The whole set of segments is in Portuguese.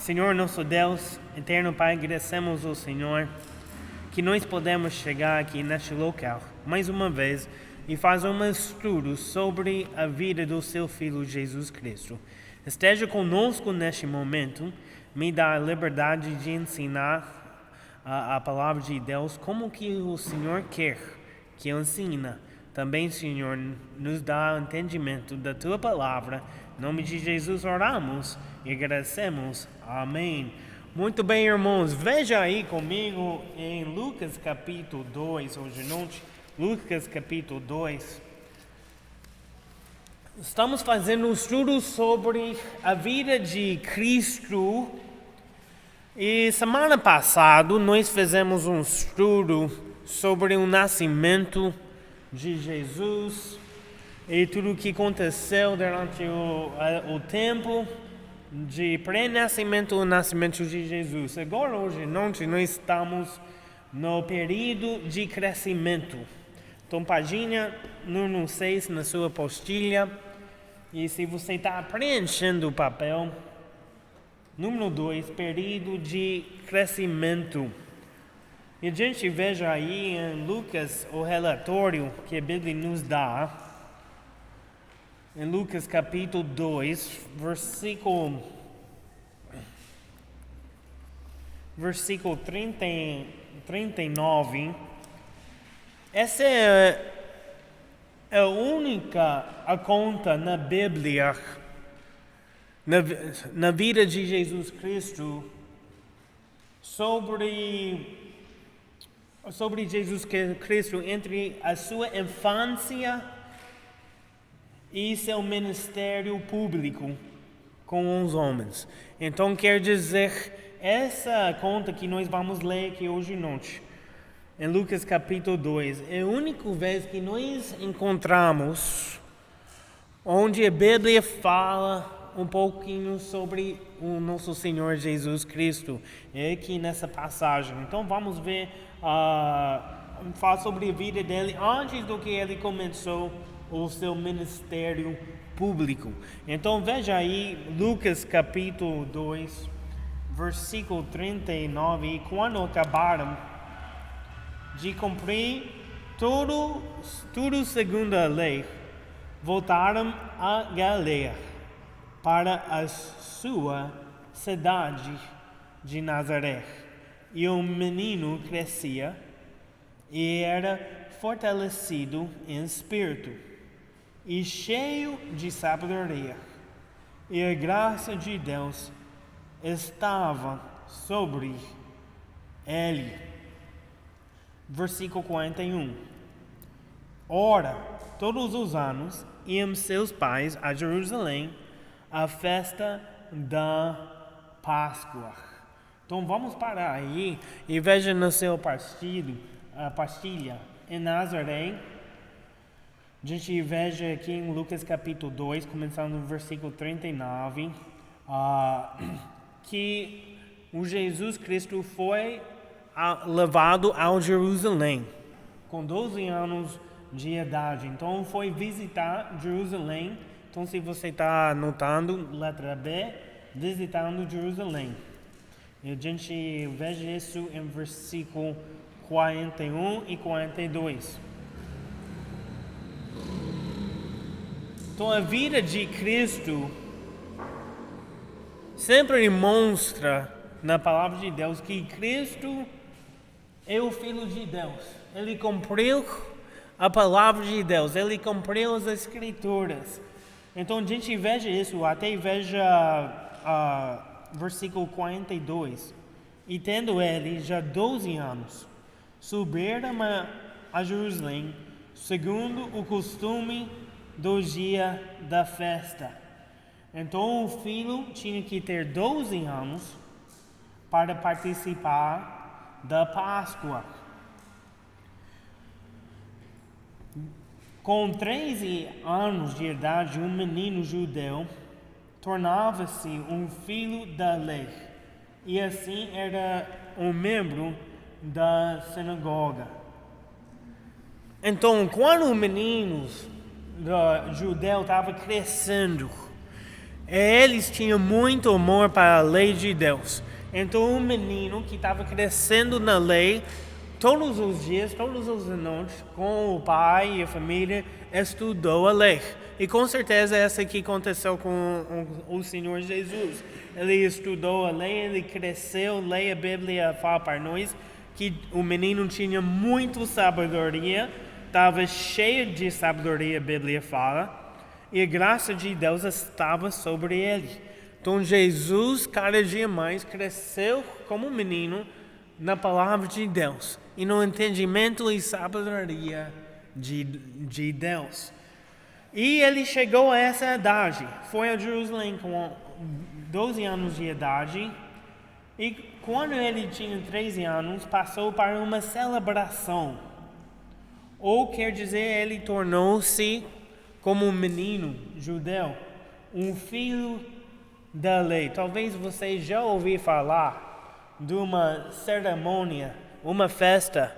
Senhor, nosso Deus, eterno Pai, agradecemos ao Senhor que nós podemos chegar aqui neste local, mais uma vez, e fazer um estudo sobre a vida do seu Filho Jesus Cristo. Esteja conosco neste momento, me dá a liberdade de ensinar a palavra de Deus como que o Senhor quer que eu ensine. Também, Senhor, nos dá entendimento da Tua palavra. Em nome de Jesus oramos e agradecemos. Amém. Muito bem, irmãos. Veja aí comigo em Lucas capítulo 2, hoje à noite. Lucas capítulo 2. Estamos fazendo um estudo sobre a vida de Cristo. E semana passada nós fizemos um estudo sobre o nascimento de Jesus e tudo o que aconteceu durante o tempo de pré-nascimento e nascimento de Jesus. Agora, hoje à noite, nós estamos no período de crescimento. Então, página número 6 na sua apostila. E se você está preenchendo o papel, número 2, período de crescimento. E a gente veja aí em Lucas o relatório que a Bíblia nos dá. Em Lucas capítulo 2, versículo 39. Essa é a única conta na Bíblia, na vida de Jesus Cristo, sobre Jesus Cristo entre a sua infância e seu ministério público com os homens. Então quer dizer, essa conta que nós vamos ler aqui hoje à noite, em Lucas capítulo 2, é a única vez que nós encontramos onde a Bíblia fala um pouquinho sobre o nosso Senhor Jesus Cristo. É aqui nessa passagem. Então vamos ver, falar sobre a vida dele antes do que ele começou o seu ministério público. Então veja aí Lucas capítulo 2, versículo 39. E quando acabaram de cumprir tudo segundo a lei, voltaram a Galileia, para a sua cidade de Nazaré. E o menino crescia e era fortalecido em espírito e cheio de sabedoria, e a graça de Deus estava sobre ele. Versículo 41. Ora, todos os anos iam seus pais a Jerusalém à festa da Páscoa. Então vamos parar aí e veja no seu pastilha em Nazaré. A gente veja aqui em Lucas capítulo 2, começando no versículo 39, que o Jesus Cristo foi levado ao Jerusalém com 12 anos de idade. Então foi visitar Jerusalém. Então se você está anotando, letra B, visitando Jerusalém. E a gente veja isso em versículo 41 e 42. Então a vida de Cristo sempre demonstra na palavra de Deus que Cristo é o Filho de Deus. Ele cumpriu a palavra de Deus, ele cumpriu as Escrituras. Então a gente veja isso, até veja versículo 42. E tendo ele já 12 anos, subiram a Jerusalém, segundo o costume do dia da festa. Então o filho tinha que ter 12 anos para participar da Páscoa. Com 13 anos de idade, um menino judeu tornava-se um filho da lei, e assim era um membro da sinagoga. Então, quando o menino judeu estava crescendo, Eles tinham muito amor para a lei de Deus. Então um menino que estava crescendo na lei, todos os dias, todas as noites, com o pai e a família, estudou a lei. E com certeza essa aqui aconteceu com o Senhor Jesus. Ele estudou a lei, ele cresceu, lê a Bíblia, fala para nós que o menino tinha muito sabedoria, estava cheio de sabedoria, a Bíblia fala, e a graça de Deus estava sobre ele. Então Jesus, cada dia mais, cresceu como menino na palavra de Deus e no entendimento e sabedoria de Deus. E ele chegou a essa idade, foi a Jerusalém com 12 anos de idade, e quando ele tinha 13 anos, passou para uma celebração. Ou quer dizer, ele tornou-se como um menino judeu, um filho da lei. Talvez você já ouviu falar de uma cerimônia, uma festa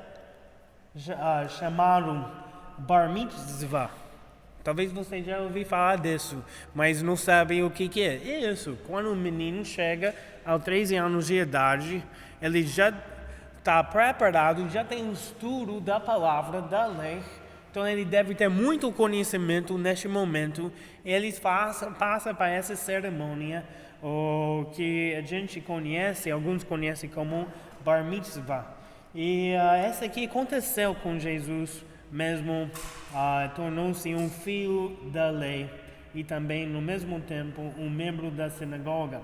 chamada Bar Mitzvah. Talvez você já ouviu falar disso, mas não sabe o que é. É isso, quando um menino chega aos 13 anos de idade, ele já está preparado, já tem um estudo da palavra, da lei, então ele deve ter muito conhecimento neste momento. Eles passam para essa cerimônia, o que a gente conhece, alguns conhecem como Bar Mitzvah. E essa aqui aconteceu com Jesus mesmo, tornou-se um filho da lei e também, no mesmo tempo, um membro da sinagoga.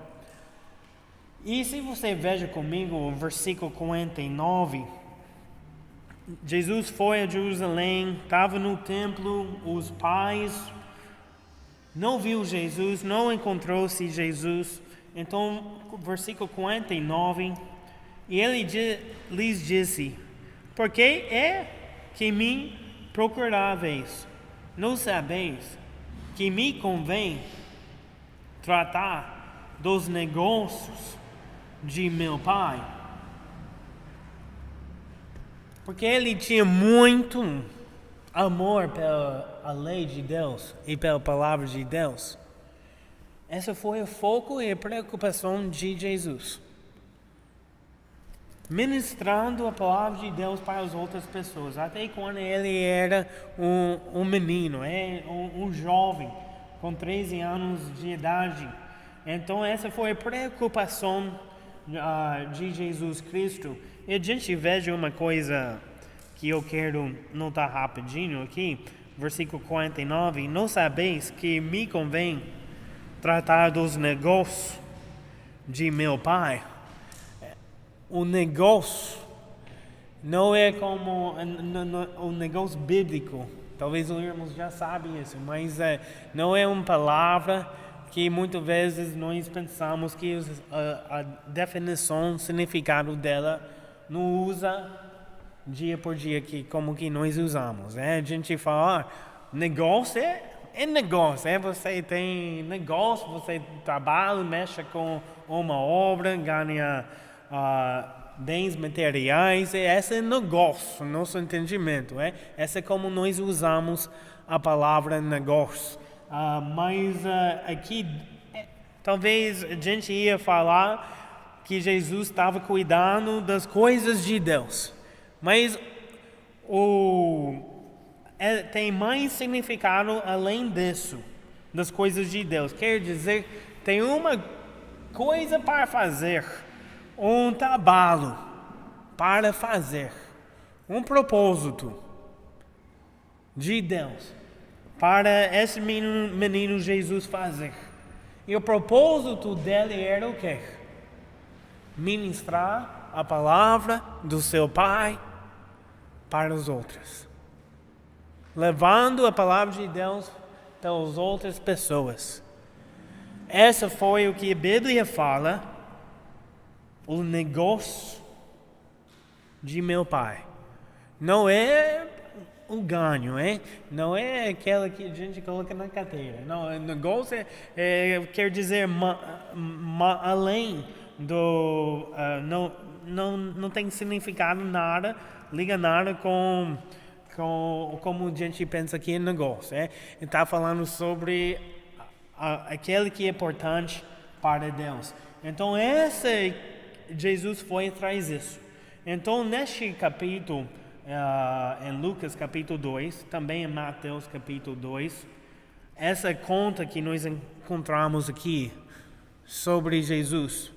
E se você veja comigo o versículo 49, Jesus foi a Jerusalém, estava no templo, os pais não viu Jesus, não encontrou-se Jesus. Então, versículo 49, e ele lhes disse: por que é que me procuráveis? Não sabeis que me convém tratar dos negócios de meu Pai? Porque ele tinha muito amor pela lei de Deus e pela palavra de Deus. Esse foi o foco e a preocupação de Jesus. Ministrando a palavra de Deus para as outras pessoas, até quando ele era um menino, um jovem, com 13 anos de idade. Então essa foi a preocupação de Jesus Cristo. E a gente veja uma coisa que eu quero notar rapidinho aqui, versículo 49, não sabeis que me convém tratar dos negócios de meu Pai? O negócio não é como o negócio bíblico. Talvez os irmãos já sabem isso, mas não é uma palavra que muitas vezes nós pensamos que a definição, o significado dela não usa dia por dia como que nós usamos. A gente fala, negócio é negócio. Você tem negócio, você trabalha, mexe com uma obra, ganha bens materiais, esse é negócio, nosso entendimento. Essa é como nós usamos a palavra negócio. Mas aqui, talvez a gente ia falar que Jesus estava cuidando das coisas de Deus. Mas tem mais significado além disso, das coisas de Deus. Quer dizer, tem uma coisa para fazer, um trabalho para fazer, um propósito de Deus para esse menino Jesus fazer. E o propósito dele era o quê? Ministrar a palavra do seu Pai para os outros, levando a palavra de Deus para as outras pessoas. Essa foi o que a Bíblia fala, o negócio de meu Pai. Não é o ganho, não é aquela que a gente coloca na carteira. Não, o negócio quer dizer além do... não tem significado nada, liga nada com como a gente pensa que é negócio. Está falando sobre aquele que é importante para Deus. Então, Jesus foi atrás disso. Então, neste capítulo, em Lucas capítulo 2, também em Mateus capítulo 2, essa conta que nós encontramos aqui sobre Jesus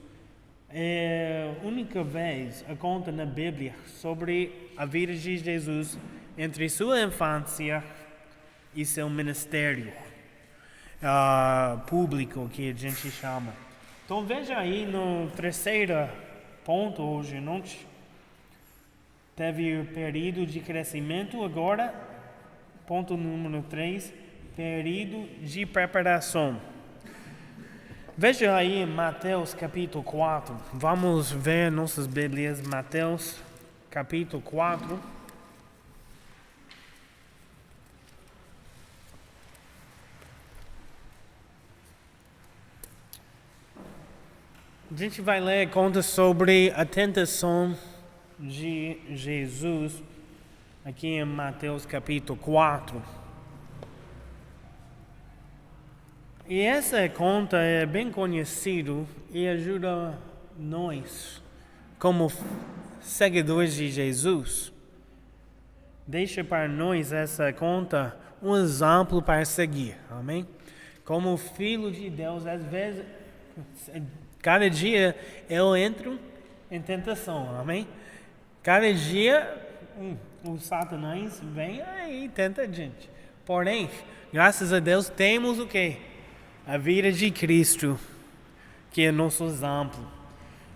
é a única vez a conta na Bíblia sobre a vida de Jesus entre sua infância e seu ministério público, que a gente chama. Então veja aí no terceiro ponto hoje à noite. Teve o período de crescimento, agora, ponto número 3, período de preparação. Veja aí em Mateus capítulo 4, vamos ver nossas Bíblias, Mateus capítulo 4. A gente vai ler conta sobre a tentação de Jesus aqui em Mateus capítulo 4. E essa conta é bem conhecida e ajuda nós, como seguidores de Jesus. Deixa para nós essa conta um exemplo para seguir, amém? Como filho de Deus, às vezes, cada dia eu entro em tentação, amém? Cada dia o Satanás vem e tenta a gente. Porém, graças a Deus, temos o quê? A vida de Cristo, que é nosso exemplo.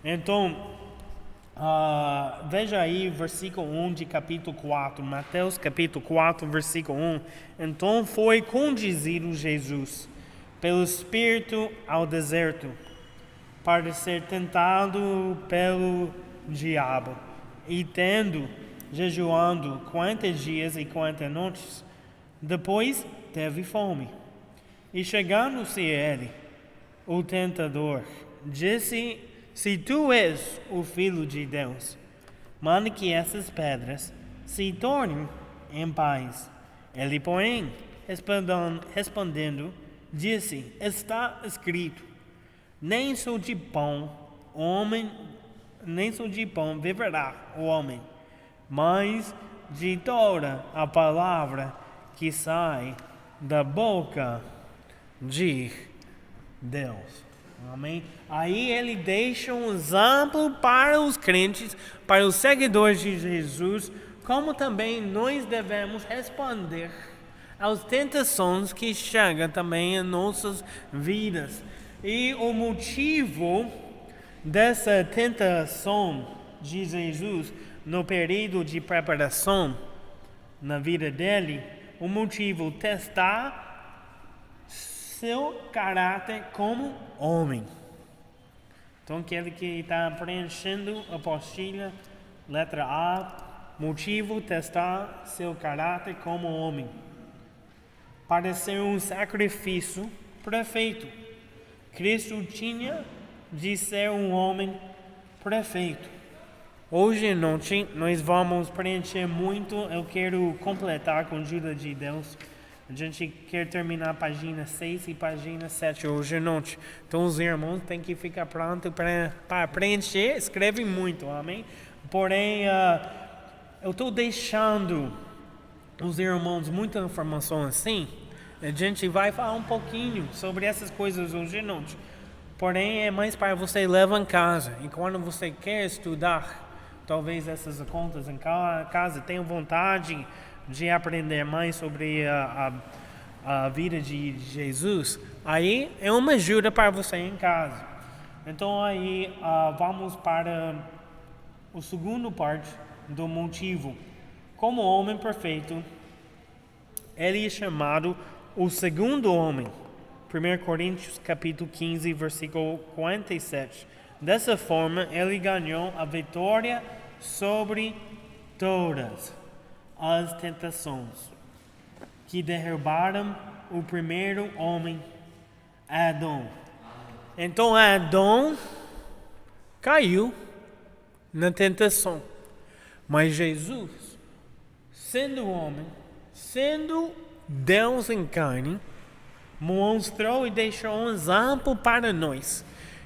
Então, veja aí versículo 1 de capítulo 4, Mateus capítulo 4, versículo 1. Então foi conduzido Jesus pelo Espírito ao deserto, para ser tentado pelo diabo. E tendo jejuando 40 dias e 40 noites, depois teve fome. E chegando-se a ele, o tentador disse: se tu és o Filho de Deus, manda que essas pedras se tornem em pães. Ele, porém, respondendo, disse: está escrito, nem só de pão viverá o homem, mas de toda a palavra que sai da boca de Deus. Amém? Aí ele deixa um exemplo para os crentes, para os seguidores de Jesus, como também nós devemos responder às tentações que chegam também em nossas vidas. E o motivo dessa tentação de Jesus no período de preparação na vida dele, o motivo testar seu caráter como homem. Então, aquele que está preenchendo a apostila, letra A, motivo testar seu caráter como homem, para ser um sacrifício perfeito. Cristo tinha de ser um homem perfeito. Hoje à noite nós vamos preencher muito. Eu quero completar com a ajuda de Deus. A gente quer terminar a página 6 e página 7 hoje à noite. Então os irmãos têm que ficar prontos para preencher. Escreve muito, amém? Porém, eu estou deixando os irmãos muita informação assim. A gente vai falar um pouquinho sobre essas coisas hoje à noite. Porém, é mais para você levar em casa. E quando você quer estudar, talvez essas contas em casa, tenha vontade de aprender mais sobre a vida de Jesus, aí é uma ajuda para você em casa. Então aí vamos para o segundo parte do motivo. Como homem perfeito, ele é chamado o segundo homem. 1 Coríntios capítulo 15, versículo 47. Dessa forma, ele ganhou a vitória sobre todas as tentações que derrubaram o primeiro homem, Adão. Então Adão caiu na tentação, mas Jesus, sendo homem, sendo Deus em carne, mostrou e deixou um exemplo para nós,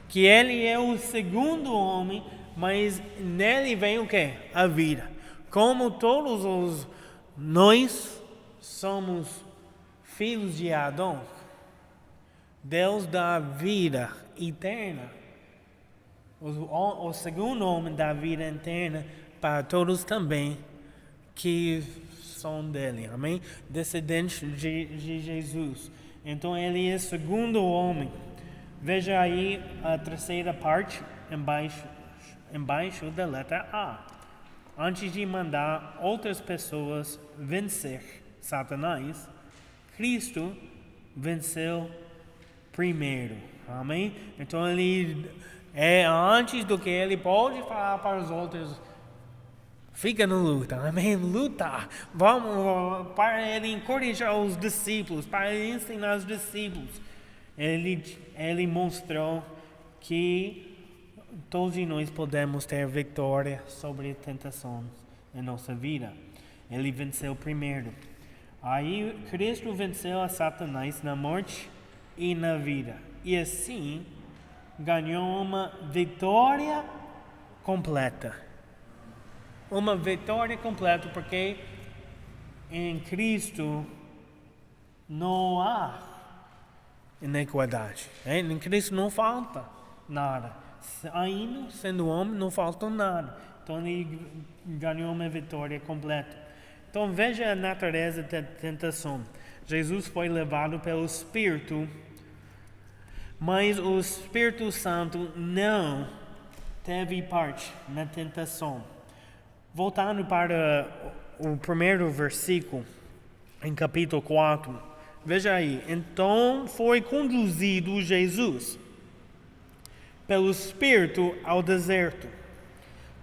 que ele é o segundo homem, mas nele vem o quê? A vida. Como todos nós somos filhos de Adão, Deus dá vida eterna. O segundo homem dá vida eterna para todos também que são dele, amém? Descendentes de Jesus. Então ele é o segundo homem. Veja aí a terceira parte embaixo da letra A. Antes de mandar outras pessoas vencer Satanás, Cristo venceu primeiro, amém? Então ele é antes do que ele pode falar para os outros. Fica na luta, amém? Lutar. Vamos, para ele encorajar os discípulos, para ele ensinar os discípulos. Ele mostrou que todos nós podemos ter vitória sobre tentações em nossa vida. Ele venceu primeiro. Aí Cristo venceu a Satanás na morte e na vida. E assim ganhou uma vitória completa. Uma vitória completa, porque em Cristo não há iniquidade. Em Cristo não falta nada. Ainda sendo homem, não falta nada. Então ele ganhou uma vitória completa. Então veja a natureza da tentação. Jesus foi levado pelo Espírito, mas o Espírito Santo não teve parte na tentação. Voltando para o primeiro versículo, em capítulo 4, veja aí. Então foi conduzido Jesus pelo Espírito ao deserto,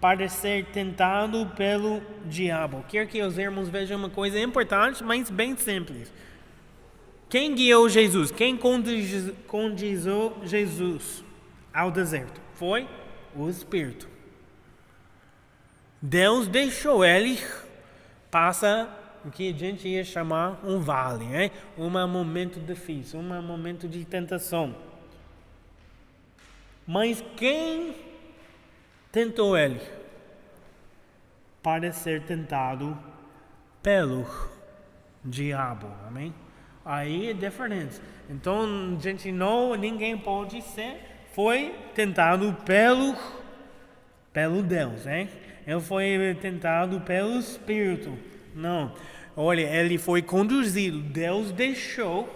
para ser tentado pelo diabo. Quero que os irmãos vejam uma coisa importante, mas bem simples. Quem guiou Jesus? Quem conduziu Jesus ao deserto? Foi o Espírito. Deus deixou ele passar o que a gente ia chamar um vale, um momento difícil, um momento de tentação. Mas quem tentou ele? Para ser tentado pelo diabo, amém? Aí é diferente. Então, ninguém pode ser, foi tentado pelo Deus, Ele foi tentado pelo Espírito. Não. Olha, ele foi conduzido. Deus deixou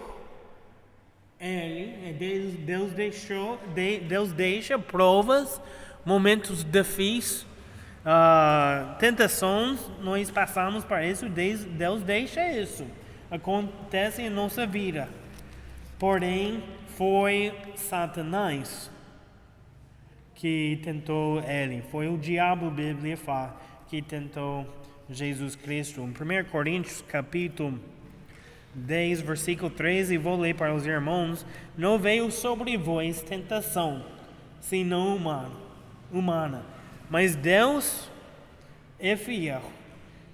ele. Deus deixa provas, momentos difíceis, tentações. Nós passamos por isso. Deus deixa isso. Acontece em nossa vida. Porém, foi Satanás que tentou ele. Foi o diabo, a Bíblia fala, que tentou Jesus Cristo. Em 1 Coríntios, capítulo 10, versículo 13, vou ler para os irmãos. Não veio sobre vós tentação, senão humana. Mas Deus é fiel,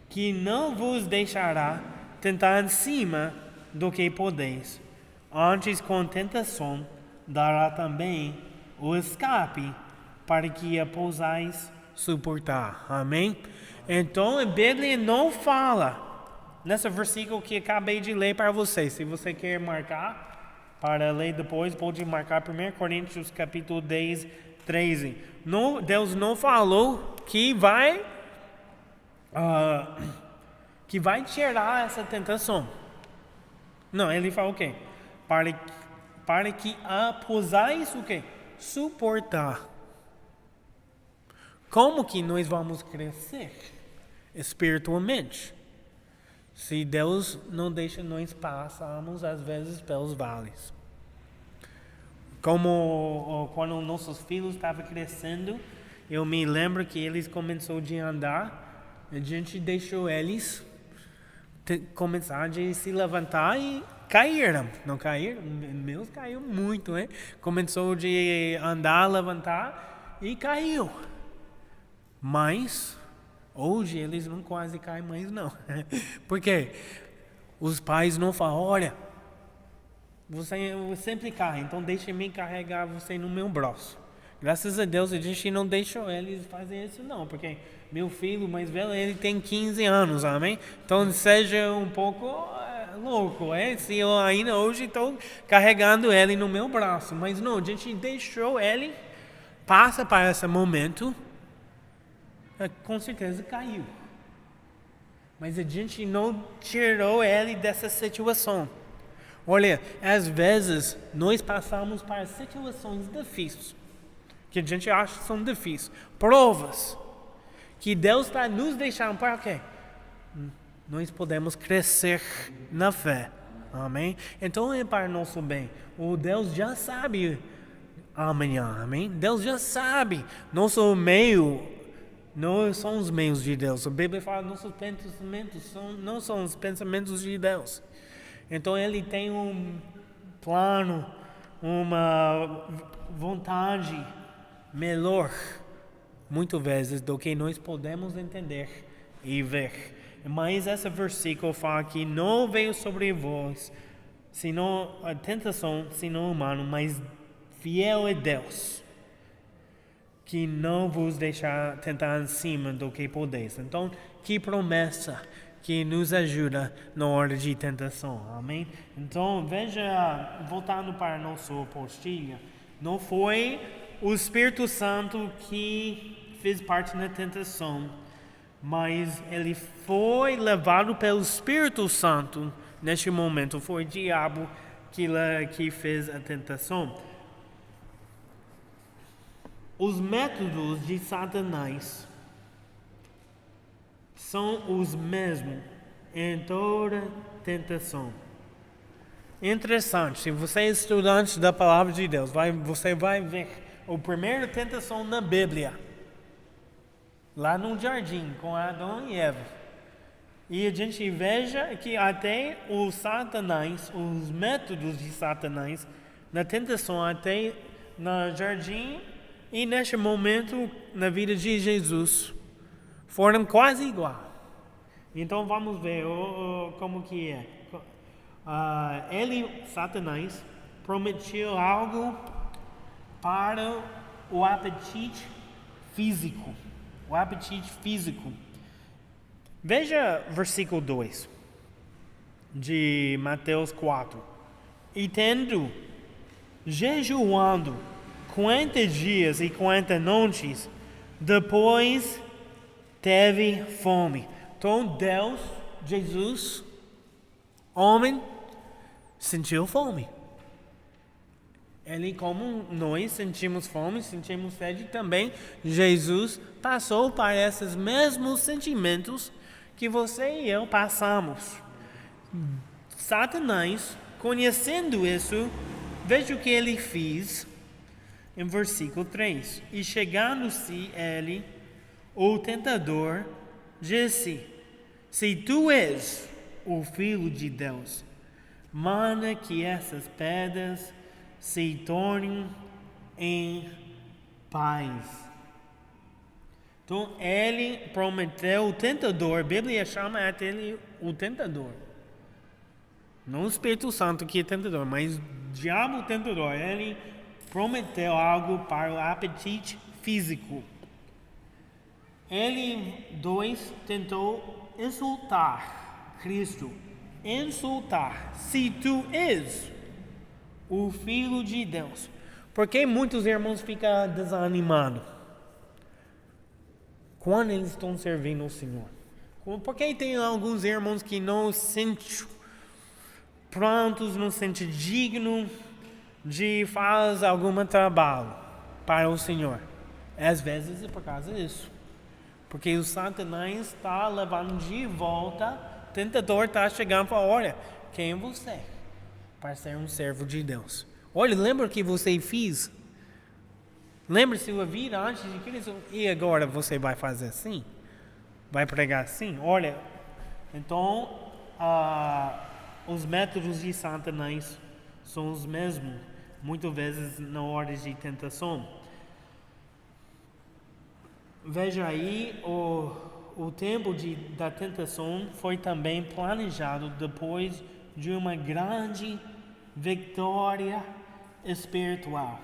que não vos deixará tentar acima do que podeis. Antes, com tentação, dará também o escape, para que a possais suportar. Amém? Então a Bíblia não fala nesse versículo que acabei de ler para vocês. Se você quer marcar para ler depois, pode marcar 1 Coríntios capítulo 10, 13. Não, Deus não falou que vai tirar essa tentação. Não, ele falou o quê? Para que a possais o quê? Suportar. Como que nós vamos crescer espiritualmente se Deus não deixa nós passarmos às vezes pelos vales? Como quando nossos filhos estavam crescendo, eu me lembro que eles começaram a andar, a gente deixou eles começar a se levantar e caíram. Não caíram? Meus caiu muito, Começou a andar, levantar e caiu. Mas hoje eles não quase caem mais não. Por quê? Os pais não falam, olha, você sempre cai, então deixe-me carregar você no meu braço. Graças a Deus a gente não deixou eles fazer isso não, porque meu filho mais velho, ele tem 15 anos, amém? Então seja um pouco louco, se eu ainda hoje estou carregando ele no meu braço, mas não, a gente deixou ele, passa para esse momento, com certeza caiu. Mas a gente não tirou ele dessa situação. Olha, às vezes nós passamos por situações difíceis, que a gente acha que são difíceis, provas, que Deus está nos deixando para quê? Nós podemos crescer na fé, amém? Então é para nosso bem. O Deus já sabe amanhã, amém? Deus já sabe nosso meio. Nós somos os meios de Deus. A Bíblia fala que nossos pensamentos não são os pensamentos de Deus. Então Ele tem um plano, uma vontade melhor, muitas vezes, do que nós podemos entender e ver. Mas esse versículo fala que não veio sobre vós, senão a tentação, senão humano, mas fiel é Deus, que não vos deixar tentar acima do que podeis. Então, que promessa que nos ajuda na hora de tentação, amém? Então, veja, voltando para a nossa apostila, não foi o Espírito Santo que fez parte da tentação, mas ele foi levado pelo Espírito Santo neste momento. Foi o diabo que fez a tentação. Os métodos de Satanás são os mesmos em toda tentação. Interessante, se você é estudante da Palavra de Deus, você vai ver a primeira tentação na Bíblia, lá no jardim, com Adão e Eva. E a gente veja que até o Satanás, os métodos de Satanás, na tentação até no jardim, e neste momento, na vida de Jesus, foram quase igual. Então vamos ver como que é. Satanás, prometeu algo para o apetite físico. O apetite físico. Veja versículo 2 de Mateus 4. E tendo jejuando 40 dias e 40 noites, depois teve fome. Então Deus, Jesus, homem, sentiu fome. Ele, como nós sentimos fome, sentimos sede também, Jesus passou por esses mesmos sentimentos que você e eu passamos. Satanás, conhecendo isso, veja o que ele fez. Em versículo 3, e chegando-se ele, o tentador, disse: se tu és o Filho de Deus, manda que essas pedras se tornem em pães. Então ele prometeu, o tentador, a Bíblia chama ele o tentador. Não o Espírito Santo que é tentador, mas o diabo o tentador. Ele prometeu algo para o apetite físico. Ele, 2, tentou insultar Cristo. Insultar. Se tu és o Filho de Deus. Por que muitos irmãos ficam desanimados quando eles estão servindo o Senhor? Por que tem alguns irmãos que não se sentem prontos, não se sentem dignos de fazer algum trabalho para o Senhor? Às vezes é por causa disso. Porque o Satanás está levando de volta, o tentador está chegando e fala: olha, quem é você para ser um servo de Deus? Olha, lembra o que você fez? Lembra sua vida antes de Cristo? E agora você vai fazer assim? Vai pregar assim? Olha, então os métodos de Satanás são os mesmos, muitas vezes na hora de tentação. Veja aí, o tempo da tentação foi também planejado depois de uma grande vitória espiritual.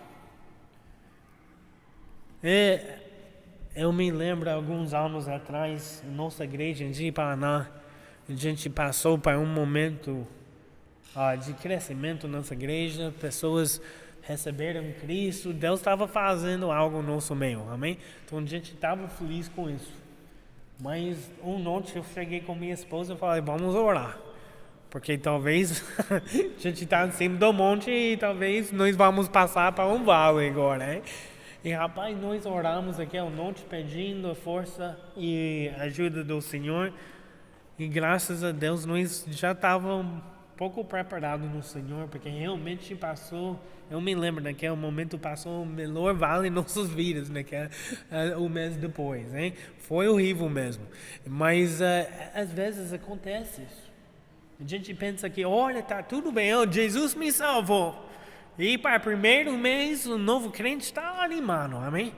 Eu me lembro, alguns anos atrás, nossa igreja em Paraná, a gente passou por um momento de crescimento na nossa igreja, pessoas receberam Cristo, Deus estava fazendo algo no nosso meio, amém? Então a gente estava feliz com isso. Mas uma noite eu cheguei com minha esposa e falei, vamos orar. Porque talvez a gente está em cima do monte e talvez nós vamos passar para um vale agora, né? E rapaz, nós oramos aquela noite pedindo a força e ajuda do Senhor. E graças a Deus nós já estávamos um pouco preparados no Senhor, porque realmente passou, eu me lembro naquele momento passou o melhor vale em nossas vidas, o mês depois, hein? Foi horrível mesmo. Mas às vezes acontece isso. A gente pensa que, olha, tá tudo bem, Jesus me salvou. E para o primeiro mês, o novo crente está animado, amém?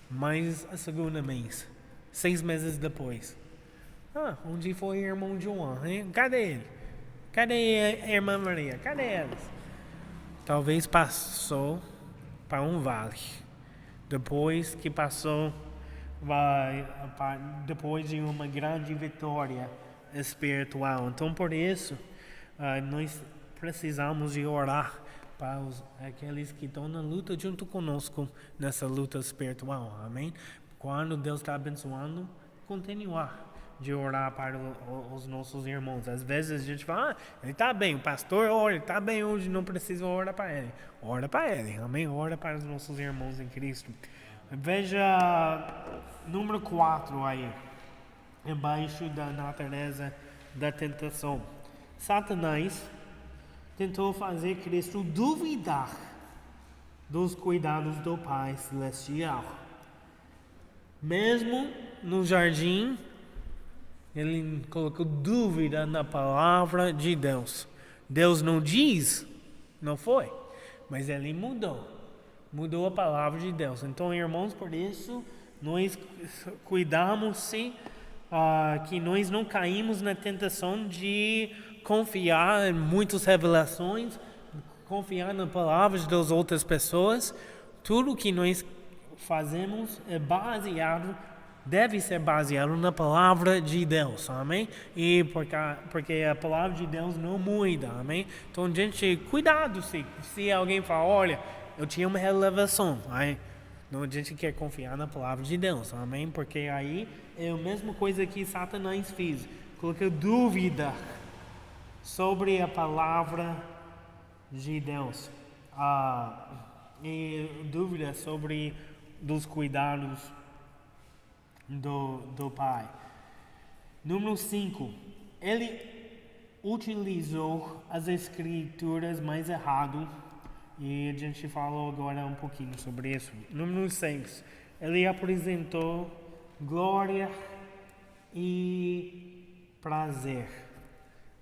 Mas a segunda mês, 6 meses depois, onde foi o irmão João, hein? Cadê ele? Cadê a irmã Maria? Cadê eles? Talvez passou para um vale. Depois que passou, depois de uma grande vitória espiritual. Então, por isso, nós precisamos de orar para aqueles que estão na luta junto conosco nessa luta espiritual, amém? Quando Deus está abençoando, continuar de orar para os nossos irmãos. Às vezes a gente fala, ele está bem, o pastor ora, ele está bem hoje, não precisa orar para ele. Ora para ele, amém? Ora para os nossos irmãos em Cristo. Veja número 4 aí, embaixo da natureza da tentação. Satanás tentou fazer Cristo duvidar dos cuidados do Pai Celestial. Mesmo no jardim, ele colocou dúvida na palavra de Deus. Deus não diz, não foi, mas ele mudou a palavra de Deus. Então, irmãos, por isso, nós cuidamos-se que nós não caímos na tentação de confiar em muitas revelações, confiar na palavra das outras pessoas. Tudo que nós fazemos deve ser baseado na palavra de Deus, amém? E porque a palavra de Deus não muda, amém? Então, gente, cuidado se alguém fala, olha, eu tinha uma revelação, aí a gente quer confiar na palavra de Deus, amém? Porque aí é a mesma coisa que Satanás fez, colocou dúvida sobre a palavra de Deus, e dúvida sobre dos cuidados do Pai. Número 5, ele utilizou as escrituras mais errado, e a gente falou agora um pouquinho sobre isso. Número 6, ele apresentou glória e prazer.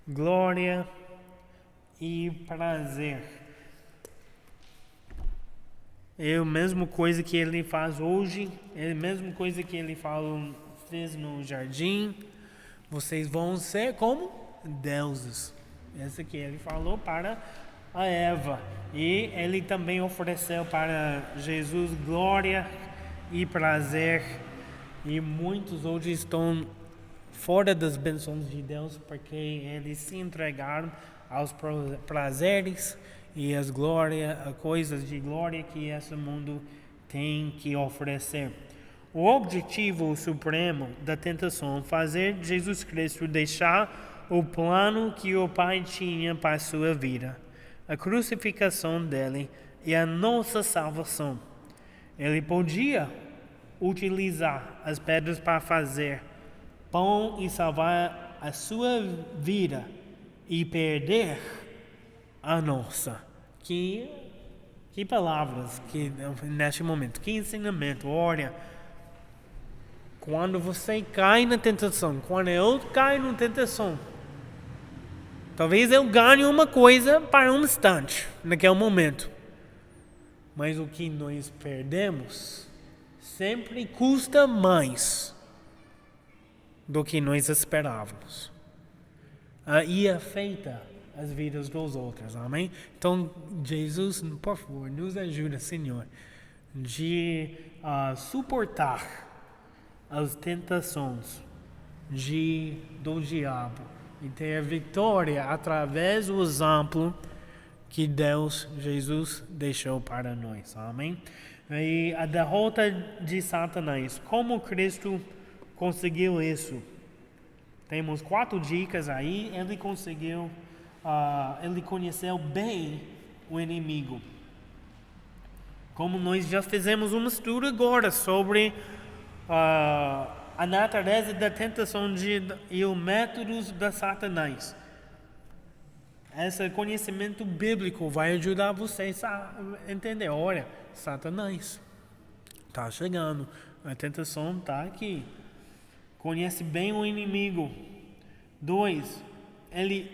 Glória e prazer. É a mesma coisa que ele faz hoje, é a mesma coisa que ele fez no jardim. Vocês vão ser como deuses. Essa que ele falou para a Eva. E ele também ofereceu para Jesus glória e prazer. E muitos hoje estão fora das bênçãos de Deus porque eles se entregaram aos prazeres e as coisas de glória que esse mundo tem que oferecer. O objetivo supremo da tentação é fazer Jesus Cristo deixar o plano que o Pai tinha para a sua vida, a crucificação dele e a nossa salvação. Ele podia utilizar as pedras para fazer pão e salvar a sua vida e perder a nossa. Que palavras que neste momento, que ensinamento. Olha, quando você cai na tentação, quando eu caio na tentação, talvez eu ganhe uma coisa para um instante, naquele momento, mas o que nós perdemos sempre custa mais do que nós esperávamos. E afeta as vidas dos outros, amém? Então, Jesus, por favor, nos ajuda, Senhor, de suportar as tentações do diabo e ter a vitória através do exemplo que Jesus deixou para nós, amém? E a derrota de Satanás, como Cristo conseguiu isso? Temos 4 dicas aí. Ele conheceu bem o inimigo. Como nós já fizemos um estudo agora sobre a natureza da tentação e os métodos de Satanás. Esse conhecimento bíblico vai ajudar vocês a entender. Olha, Satanás está chegando, a tentação está aqui. Conhece bem o inimigo. 2, ele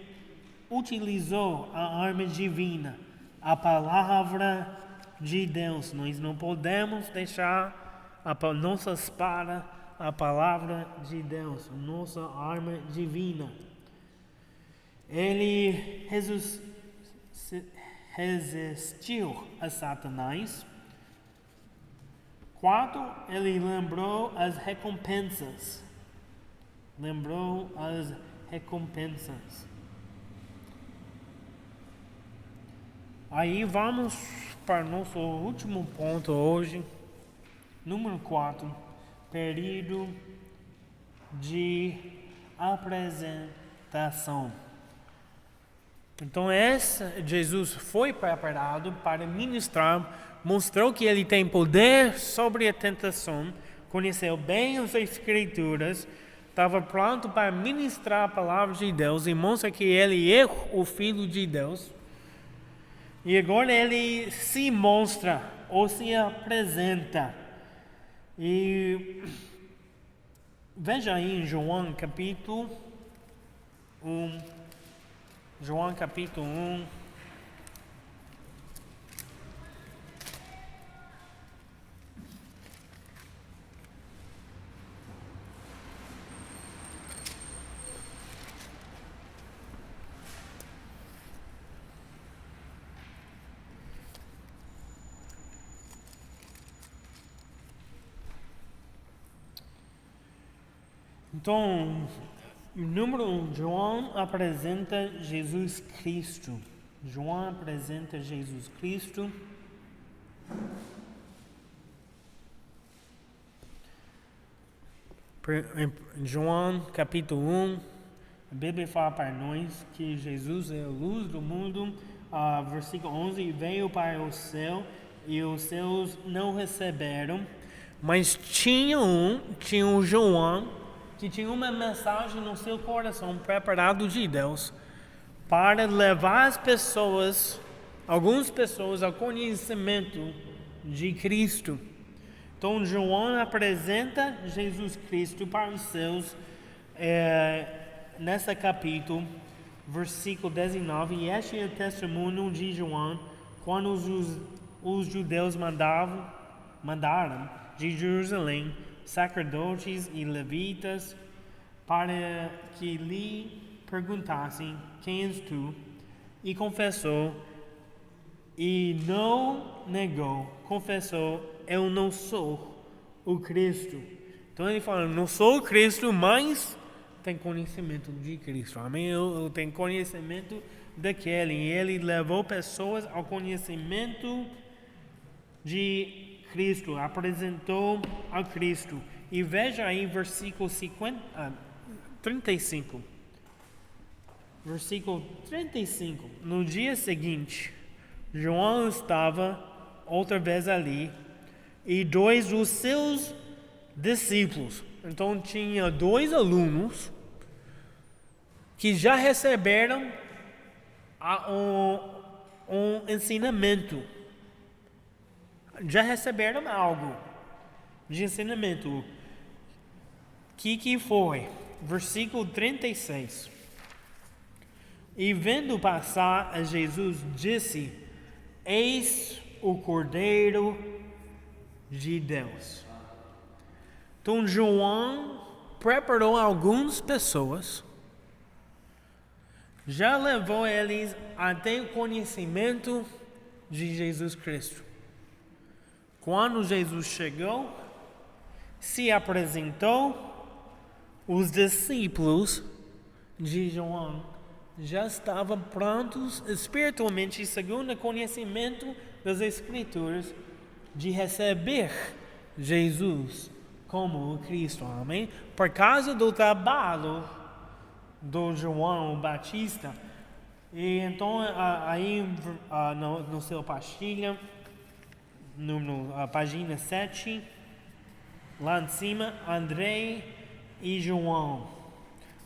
utilizou a arma divina, a palavra de Deus. Nós não podemos deixar a nossa espada, a palavra de Deus, nossa arma divina. Ele resistiu a Satanás. 4, ele lembrou as recompensas. Aí vamos para o nosso último ponto hoje. Número 4, período de apresentação. Então, Jesus foi preparado para ministrar, mostrou que ele tem poder sobre a tentação, conheceu bem as Escrituras, estava pronto para ministrar a palavra de Deus e mostra que ele é o Filho de Deus. E agora ele se mostra ou se apresenta. E veja aí em João capítulo 1. João capítulo 1. Então, número 1, João apresenta Jesus Cristo. João apresenta Jesus Cristo. Em João capítulo 1, a Bíblia fala para nós que Jesus é a luz do mundo. Versículo 11, veio para o céu e os seus não receberam. Mas tinha um João, que tinha uma mensagem no seu coração preparado de Deus para levar algumas pessoas ao conhecimento de Cristo. Então João apresenta Jesus Cristo para os seus nesse capítulo, versículo 19, e este é o testemunho de João quando os judeus mandaram de Jerusalém sacerdotes e levitas para que lhe perguntassem: quem és tu? E confessou e não negou, confessou: eu não sou o Cristo. Então ele fala: não sou o Cristo, mas tenho conhecimento de Cristo. Amém? Eu tenho conhecimento daquele. E ele levou pessoas ao conhecimento de Cristo, apresentou a Cristo. E veja aí versículo 35. Versículo 35. No dia seguinte, João estava outra vez ali e 2 dos seus discípulos. Então tinha 2 alunos que já receberam um ensinamento. Já receberam algo de ensinamento. O que foi? Versículo 36. E vendo passar a Jesus, disse: eis o Cordeiro de Deus. Então João preparou algumas pessoas, já levou eles até o conhecimento de Jesus Cristo. Quando Jesus chegou, se apresentou, os discípulos de João já estavam prontos espiritualmente, segundo o conhecimento das Escrituras, de receber Jesus como o Cristo, amém? Por causa do trabalho do João Batista. E então, aí no seu pastilha, na página 7, lá em cima, André e João.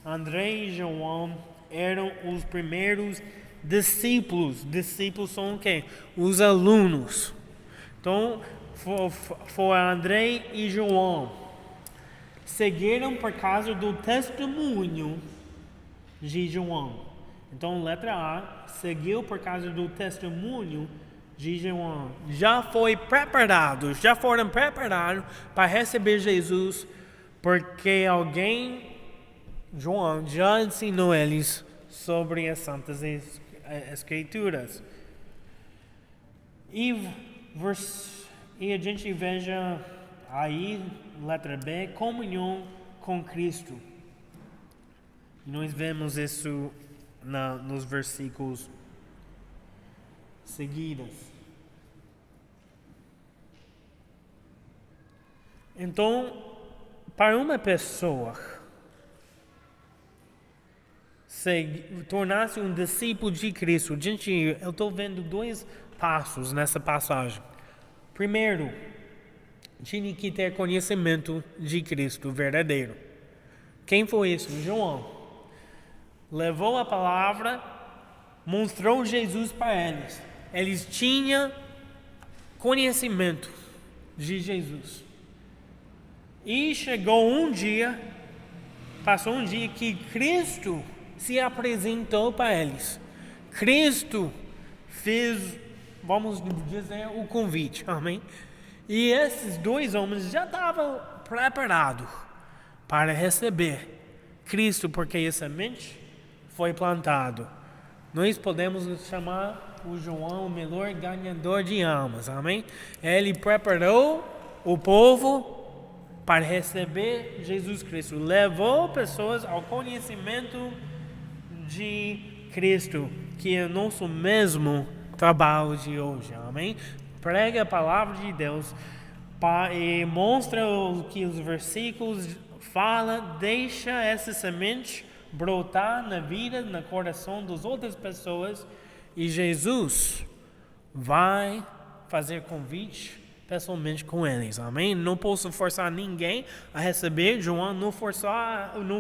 André e João eram os primeiros discípulos. Discípulos são o quê? Os alunos. Então, foi André e João. Seguiram por causa do testemunho de João. Então, letra A, seguiu por causa do testemunho de João. Já foram preparados para receber Jesus, porque João já ensinou eles sobre as Santas Escrituras. E a gente veja aí, letra B, comunhão com Cristo. Nós vemos isso nos versículos seguidos. Então, para uma pessoa tornar-se um discípulo de Cristo, eu estou vendo 2 passos nessa passagem. Primeiro, tinha que ter conhecimento de Cristo verdadeiro. Quem foi isso? João. Levou a palavra, mostrou Jesus para eles. Eles tinham conhecimento de Jesus. E passou um dia que Cristo se apresentou para eles. Cristo fez, vamos dizer, o convite, amém? E esses 2 homens já estavam preparados para receber Cristo, porque essa semente foi plantado. Nós podemos chamar o João o melhor ganhador de almas, amém? Ele preparou o povo para receber Jesus Cristo. Levou pessoas ao conhecimento de Cristo, que é o nosso mesmo trabalho de hoje, amém? Prega a palavra de Deus e mostra o que os versículos falam, deixa essa semente brotar na vida, no coração das outras pessoas, e Jesus vai fazer convite pessoalmente com eles, amém? Não posso forçar ninguém a receber. João não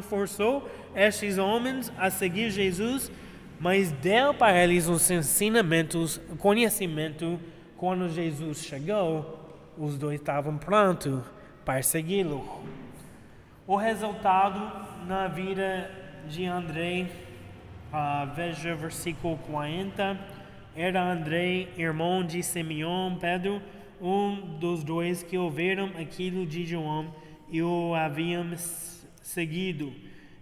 forçou estes homens a seguir Jesus, mas deu para eles os ensinamentos, o conhecimento. Quando Jesus chegou, os 2 estavam prontos para segui-lo. O resultado na vida de André, veja versículo 40, era André, irmão de Simeão, Pedro, um dos 2 que ouviram aquilo de João e o haviam seguido.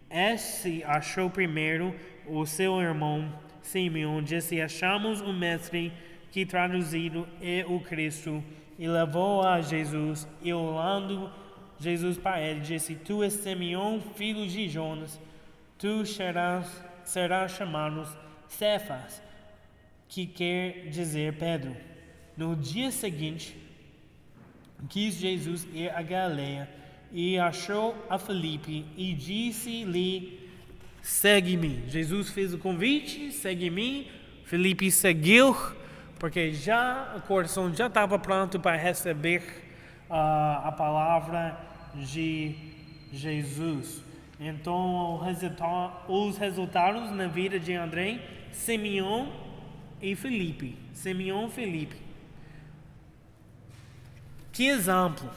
Este achou primeiro o seu irmão Simeão, disse: achamos o mestre, que traduzido é o Cristo, e levou a Jesus, e olhando Jesus para ele, disse: tu és Simeão, filho de Jonas, tu serás chamado Cefas, que quer dizer Pedro. No dia seguinte, quis Jesus ir a Galileia, e achou a Filipe, e disse-lhe: segue-me. Jesus fez o convite: segue-me. Filipe seguiu, porque o coração já estava pronto para receber a palavra de Jesus. Então, os resultados na vida de André, Simeão e Filipe. Simeão e Filipe. Que exemplo!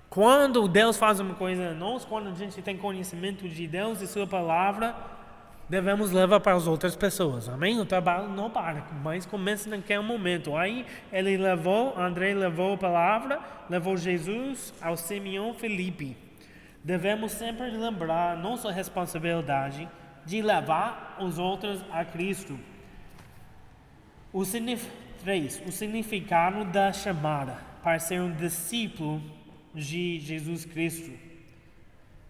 Quando Deus faz uma coisa, quando a gente tem conhecimento de Deus e sua palavra, devemos levar para as outras pessoas, amém? O trabalho não para, mas começa naquele momento. Aí André levou a palavra, levou Jesus ao Simeão e Filipe. Devemos sempre lembrar nossa responsabilidade de levar os outros a Cristo. 3. O significado da chamada para ser um discípulo de Jesus Cristo.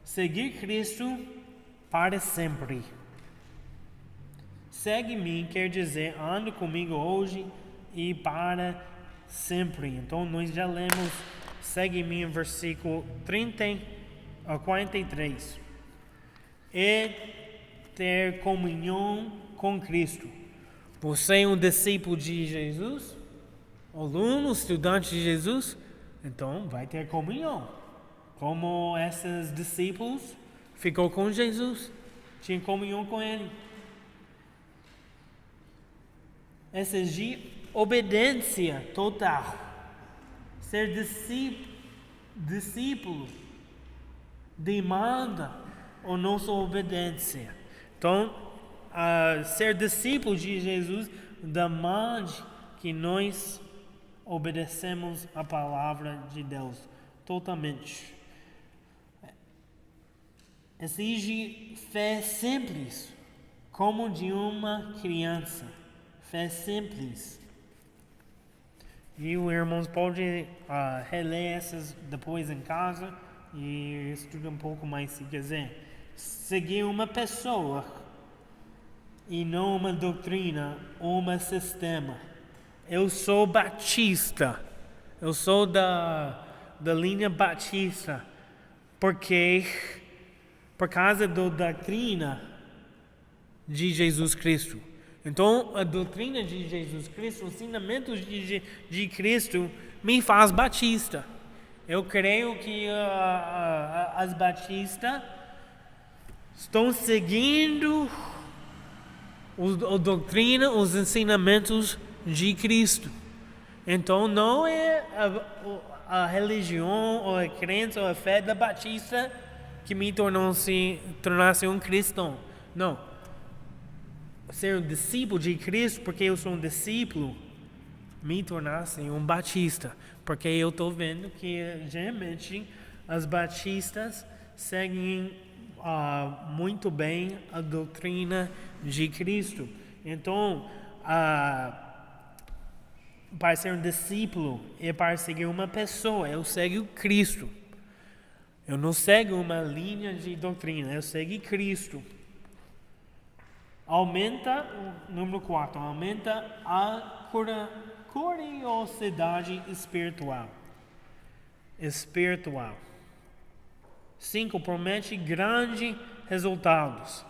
Seguir Cristo para sempre. Segue-me quer dizer anda comigo hoje e para sempre. Então nós já lemos segue-me em versículo 43. E ter comunhão com Cristo. Você é um discípulo de Jesus? Aluno, estudante de Jesus? Então vai ter comunhão. Como esses discípulos ficou com Jesus, tinha comunhão com Ele. Essa de obediência total. Ser discípulo demanda a nossa obediência. Então, ser discípulo de Jesus demanda que nós obedecemos a palavra de Deus totalmente. Exige fé simples, como de uma criança. Fé simples. E os irmãos podem reler essas depois em casa e estudar um pouco mais se quiser. Seguir uma pessoa e não uma doutrina ou um sistema. Eu sou batista. Eu sou da linha batista. Porque por causa da doutrina de Jesus Cristo. Então, a doutrina de Jesus Cristo, os ensinamentos de Cristo, me faz batista. Eu creio que as batistas estão seguindo a doutrina, os ensinamentos de Cristo. Então, não é a religião, ou a crença, ou a fé da batista que me tornasse um cristão. Não. Ser um discípulo de Cristo, porque eu sou um discípulo, me tornasse um batista. Porque eu estou vendo que, geralmente, as batistas seguem muito bem a doutrina de Cristo. Então, para ser um discípulo é para seguir uma pessoa. Eu sigo Cristo. Eu não sigo uma linha de doutrina. Eu sigo Cristo. Aumenta, número 4, aumenta a curiosidade espiritual. 5, promete grandes resultados.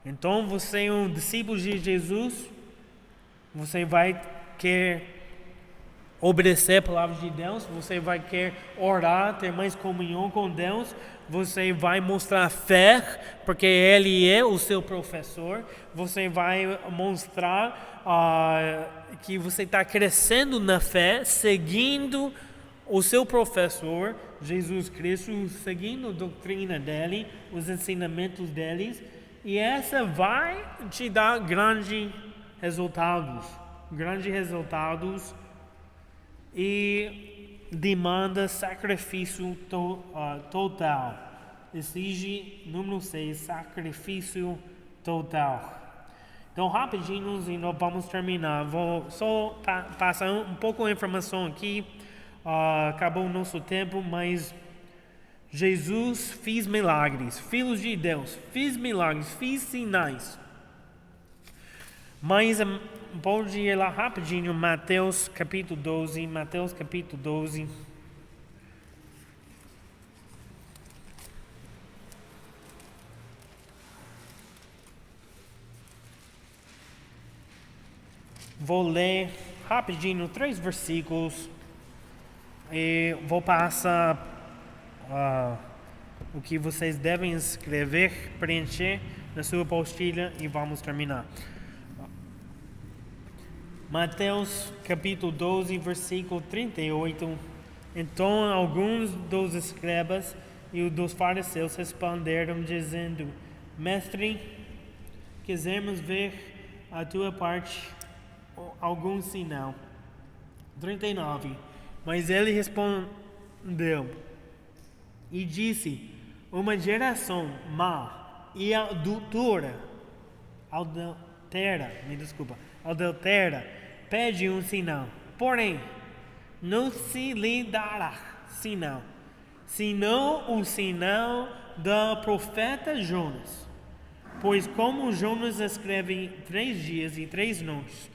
Então, você é um discípulo de Jesus, você vai querer obedecer a palavra de Deus, você vai querer orar, ter mais comunhão com Deus, você vai mostrar fé, porque Ele é o seu professor, você vai mostrar que você está crescendo na fé, seguindo o seu professor, Jesus Cristo, seguindo a doutrina dele, os ensinamentos deles, e essa vai te dar grandes resultados e demanda sacrifício total. Exige, número 6, sacrifício total. Então, rapidinho, e nós vamos terminar. Vou só passar um pouco de informação aqui. Acabou o nosso tempo, mas Jesus fez milagres. Filhos de Deus, fez milagres, fez sinais. Mas pode ir lá rapidinho, Mateus capítulo 12. Vou ler rapidinho 3 versículos e vou passar o que vocês devem escrever, preencher na sua apostila e vamos terminar. Mateus capítulo 12, versículo 38. Então alguns dos escribas e dos fariseus responderam dizendo: Mestre, quisemos ver a tua parte algum sinal. 39. Mas ele respondeu e disse: uma geração má e adulta adultera, pede um sinal. Porém, não se lhe dará sinal, senão o sinal do profeta Jonas. Pois como Jonas escreve 3 dias e 3 noites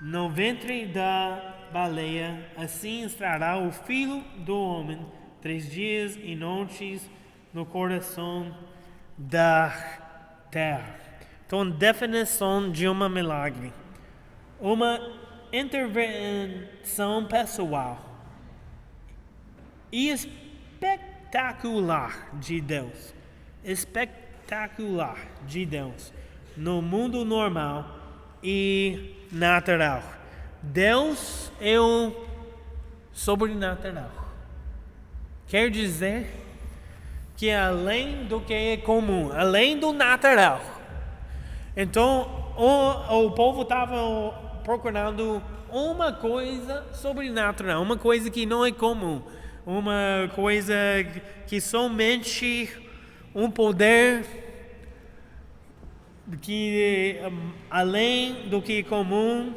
no ventre da baleia, assim estará o Filho do Homem 3 dias e noites no coração da terra. Então, definição de um milagre: uma intervenção pessoal e espetacular de Deus. Espetacular de Deus no mundo normal e natural. Deus é o sobrenatural. Quer dizer que além do que é comum, além do natural. Então, o povo estava procurando uma coisa sobrenatural, uma coisa que não é comum, uma coisa que somente um poder que além do que é comum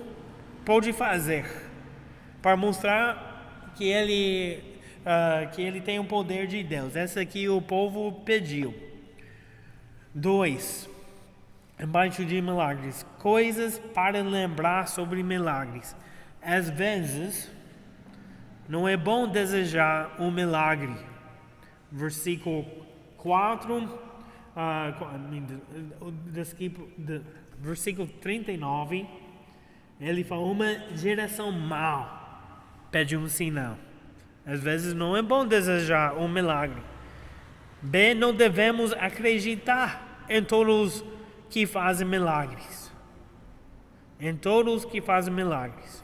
pode fazer, para mostrar que ele tem o poder de Deus. Essa aqui o povo pediu. 2. Embaixo de milagres, coisas para lembrar sobre milagres. Às vezes, não é bom desejar um milagre. Versículo 4, versículo 39, ele fala: uma geração má pede um sinal. Às vezes não é bom desejar um milagre. B, não devemos acreditar em todos que fazem milagres. Em todos que fazem milagres.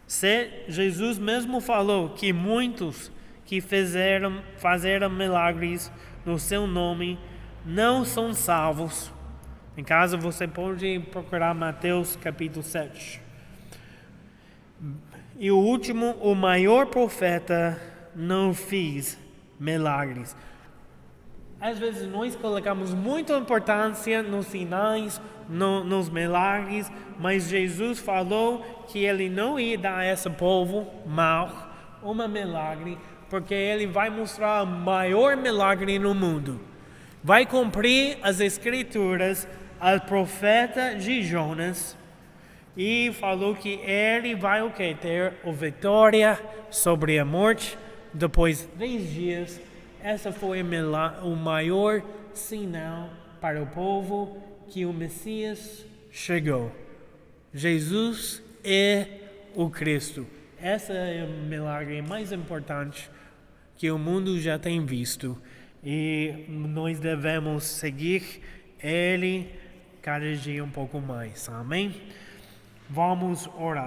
C, Jesus mesmo falou que muitos que fizeram milagres no seu nome não são salvos. Em casa você pode procurar Mateus capítulo 7. E o último, o maior profeta não fez milagres. Às vezes nós colocamos muita importância nos sinais, nos milagres, mas Jesus falou que ele não ia dar a esse povo mau um milagre, porque ele vai mostrar o maior milagre no mundo. Vai cumprir as escrituras ao profeta de Jonas e falou que ele vai ter a vitória sobre a morte depois de 3 dias. Essa foi o maior sinal para o povo que o Messias chegou. Jesus é o Cristo. Esse é o milagre mais importante que o mundo já tem visto. E nós devemos seguir ele cada dia um pouco mais. Amém? Vamos orar.